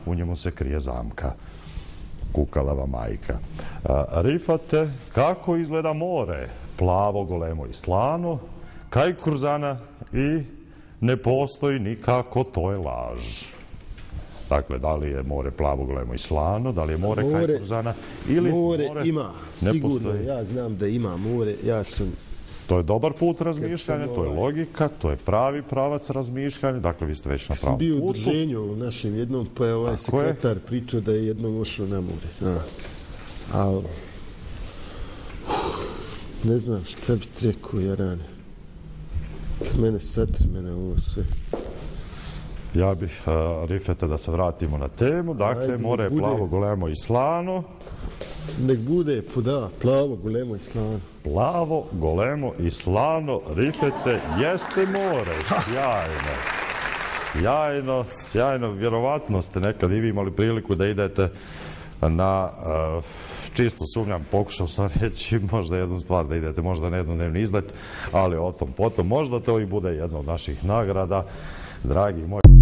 u njemu se krije zamka. Kukalava majka. Rifate, kako izgleda more? Plavo, golemo i slano, kaj kurzana i ne postoji nikako, to je laž. Dakle, da li je more plavo, golemo i slano, da li je more kaj kurzana ili more ima, ne sigurno, postoji. ja znam da ima more, ja sam... To je dobar put razmišljanja, to je logika, to je pravi pravac razmišljanja, dakle vi ste već na pravom putu. Sam bio u udruženju u našem jednom, pa je ovaj sekretar pričao da je jednom ušao na more. Ne znam šta bi rekao, Jarane. Kad mene satri, mene ovo sve. Ja bih, Rifete, da se vratimo na temu. Dakle, more je plavo, golemo i slano. Nek bude, plavo, golemo i slano. Plavo, golemo i slano, Rifete, jeste more. Sjajno. Sjajno, sjajno. Vjerovatno ste nekad i vi imali priliku da idete na, čisto sumnjam, pokušao sam reći možda jednu stvar, da idete možda na jednodnevni izlet, ali o tom potom. Možda to i bude jedna od naših nagrada, dragi moji.